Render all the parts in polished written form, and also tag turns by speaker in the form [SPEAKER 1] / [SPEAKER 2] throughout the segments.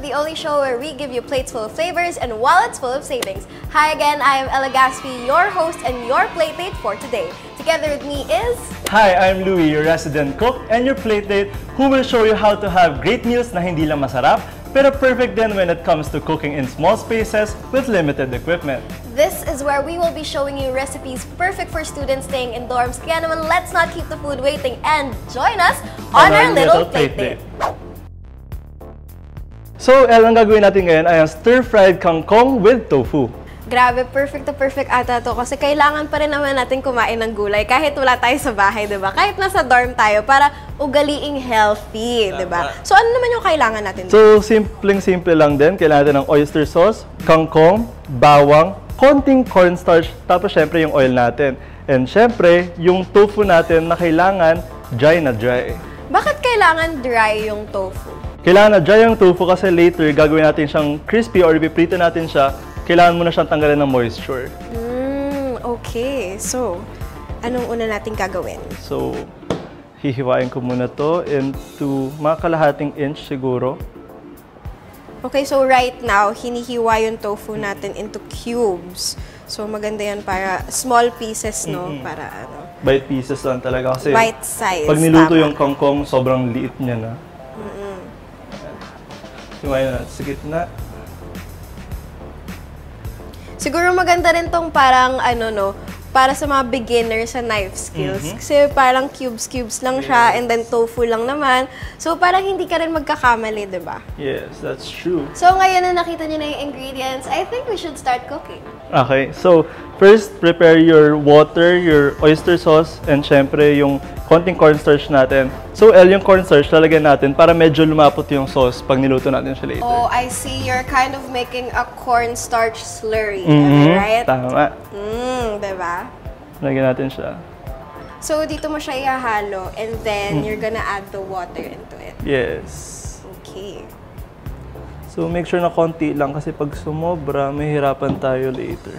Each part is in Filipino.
[SPEAKER 1] the only show where we give you plates full of flavors and wallets full of savings. Hi again, I am Ella Gaspi, your host and your plate date for today. Together with me is...
[SPEAKER 2] Hi, I'm Louie, your resident cook and your plate date who will show you how to have great meals na hindi lang masarap, pero perfect din when it comes to cooking in small spaces with limited equipment.
[SPEAKER 1] This is where we will be showing you recipes perfect for students staying in dorms. Kaya naman, let's not keep the food waiting and join us on our little plate date.
[SPEAKER 2] So, El, ang gagawin natin ngayon ay ang stir-fried kangkong with tofu.
[SPEAKER 1] Grabe, perfect to perfect ata to kasi kailangan pa rin naman natin kumain ng gulay kahit wala tayo sa bahay, di ba? Kahit nasa dorm tayo para ugaliing healthy, di ba? So, ano naman yung kailangan natin?
[SPEAKER 2] So, simpleng-simple lang din. Kailangan natin ng oyster sauce, kangkong, bawang, konting cornstarch, tapos syempre yung oil natin. And syempre, yung tofu natin na kailangan dry na dry.
[SPEAKER 1] Bakit kailangan dry yung tofu?
[SPEAKER 2] Kailangan na dry yung tofu kasi later gagawin natin siyang crispy or ipiprito natin siya, kailangan mo na siyang tanggalin ng moisture.
[SPEAKER 1] Okay. So, anong una natin gagawin?
[SPEAKER 2] So, hihiwain ko muna to into mga kalahating inch siguro.
[SPEAKER 1] Okay, so right now, hinihiwa yung tofu natin into cubes. So, maganda yan para small pieces, no? Para ano?
[SPEAKER 2] Bite pieces lang talaga kasi
[SPEAKER 1] bite size.
[SPEAKER 2] Pag niluto yung kangkong, sobrang liit niya na. Hiwain natin sa gitna.
[SPEAKER 1] Siguro maganda rin tong parang ano, no? Para sa mga beginners sa knife skills. Kasi parang cubes lang siya and then tofu lang naman. So parang hindi ka rin magkakamali, di ba?
[SPEAKER 2] Yes, that's true.
[SPEAKER 1] So ngayon na nakita niyo na yung ingredients, I think we should start cooking.
[SPEAKER 2] Okay, so first prepare your water, your oyster sauce, and syempre yung konting cornstarch natin. So El, yung cornstarch lalagyan natin para medyo lumapot yung sauce pag niluto natin siya later.
[SPEAKER 1] Oh, I see. You're kind of making a cornstarch slurry, right?
[SPEAKER 2] Tama.
[SPEAKER 1] Diba?
[SPEAKER 2] Lagyan natin siya.
[SPEAKER 1] So, dito mo siya ihahalo and then you're gonna add the water into it.
[SPEAKER 2] Yes.
[SPEAKER 1] Okay.
[SPEAKER 2] So, make sure na konti lang kasi pag sumobra, mahihirapan tayo later.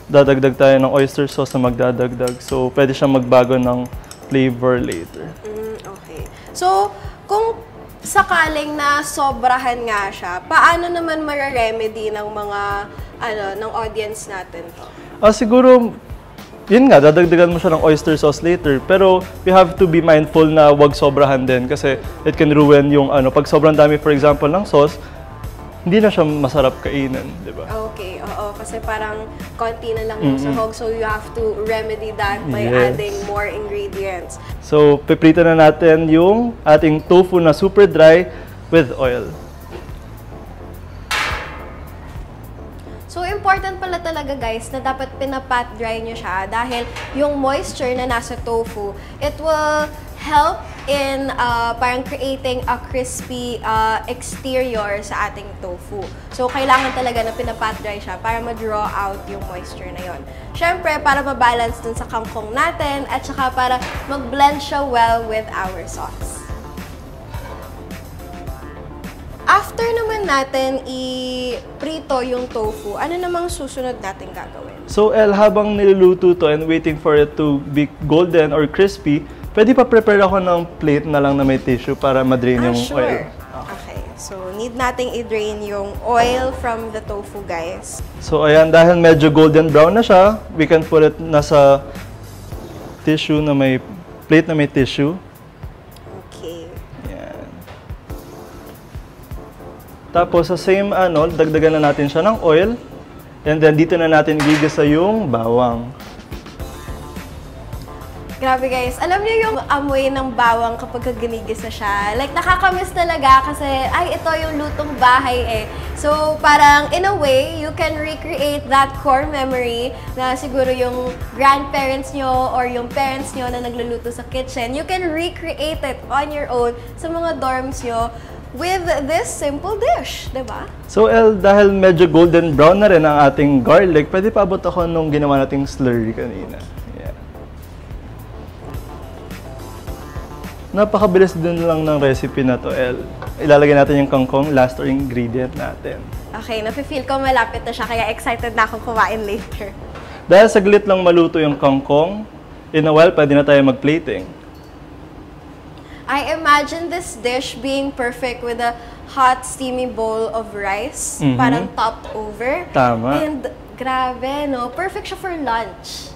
[SPEAKER 2] Dadagdag tayo ng oyster sauce na magdadagdag. So, pwede siyang magbago ng flavor later.
[SPEAKER 1] Okay. So, kung sakaling na sobrahan nga siya, paano naman mara-remedy ng mga, ng audience natin to?
[SPEAKER 2] Siguro, yun nga, dadagdagan mo siya ng oyster sauce later. Pero, you have to be mindful na wag sobrahan din kasi it can ruin yung pag sobrang dami, for example, ng sauce, hindi na siya masarap kainin, di ba?
[SPEAKER 1] Okay, oo. Kasi parang konti na lang yung sahog. So, you have to remedy that by adding more ingredients.
[SPEAKER 2] So, piprito na natin yung ating tofu na super dry with oil. So, important pala talaga guys na dapat pinapat dry nyo siya dahil yung moisture na nasa tofu, it will help in parang creating a crispy exterior sa ating tofu. So, kailangan talaga na pinapat dry siya para ma-draw out yung moisture na yon. Siyempre, para ma-balance dun sa kangkong natin at saka para mag-blend siya well with our sauce. After naman natin i-prito yung tofu, ano namang susunod natin gagawin? So, El, habang niluluto to and waiting for it to be golden or crispy, pwede pa prepare ako ng plate na lang na may tissue para ma-drain yung oil.
[SPEAKER 1] Okay. So, need nating i-drain yung oil from the tofu, guys.
[SPEAKER 2] So, ayan, dahil medyo golden brown na siya, we can put it nasa tissue na may plate na may tissue. Tapos sa same dagdagan na natin siya ng oil. And then dito na natin igigisa yung bawang.
[SPEAKER 1] Grabe guys, alam niyo yung amoy ng bawang kapag ginigisa siya. Like nakakamiss talaga kasi ay ito yung lutong bahay eh. So parang in a way, you can recreate that core memory na siguro yung grandparents nyo or yung parents nyo na nagluluto sa kitchen. You can recreate it on your own sa mga dorms nyo with this simple dish, diba?
[SPEAKER 2] So El, dahil medyo golden brown na rin ang ating garlic, pwede pa abot ako nung ginawa nating slurry kanina. Yeah. Napakabilis din lang ng recipe na to, El. Ilalagay natin yung kangkong, last ingredient natin.
[SPEAKER 1] Okay, nafe-feel ko malapit na siya, kaya excited na akong kumain later.
[SPEAKER 2] Dahil saglit lang maluto yung kangkong, in a while, pwede na tayo mag-plating.
[SPEAKER 1] I imagine this dish being perfect with a hot, steamy bowl of rice. Parang topped over.
[SPEAKER 3] Tama.
[SPEAKER 1] And grabe, no? Perfect siya for lunch.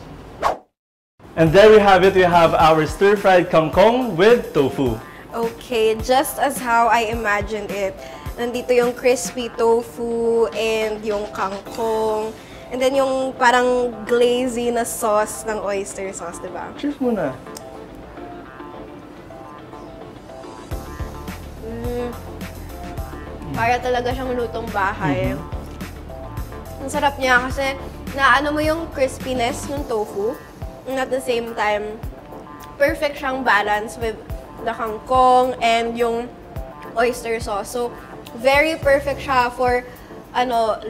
[SPEAKER 3] And there we have it. We have our stir-fried kangkong with tofu.
[SPEAKER 1] Okay, just as how I imagined it. Nandito yung crispy tofu and yung kangkong. And then yung parang glazy na sauce ng oyster sauce, di ba?
[SPEAKER 3] Cheers muna.
[SPEAKER 1] Para talaga siyang lutong bahay. Ang sarap niya kasi naano mo yung crispiness ng tofu. And at the same time, perfect siyang balance with the kangkong and yung oyster sauce. So, very perfect siya for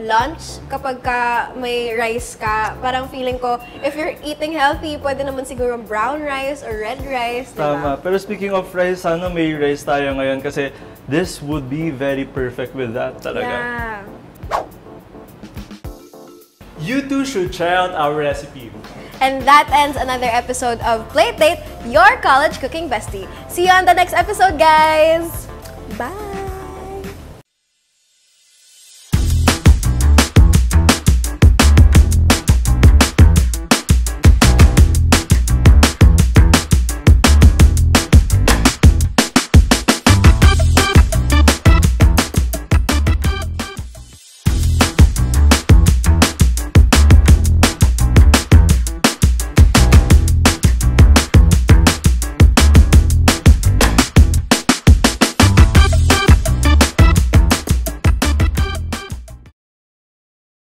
[SPEAKER 1] lunch kapag ka may rice ka. Parang feeling ko, if you're eating healthy, pwede naman siguro brown rice or red rice, diba?
[SPEAKER 3] Tama. Pero speaking of rice, sana may rice tayo ngayon kasi this would be very perfect with that talaga.
[SPEAKER 1] Yeah.
[SPEAKER 3] You too should try out our recipe.
[SPEAKER 1] And that ends another episode of Plate Date, your college cooking bestie. See you on the next episode, guys! Bye!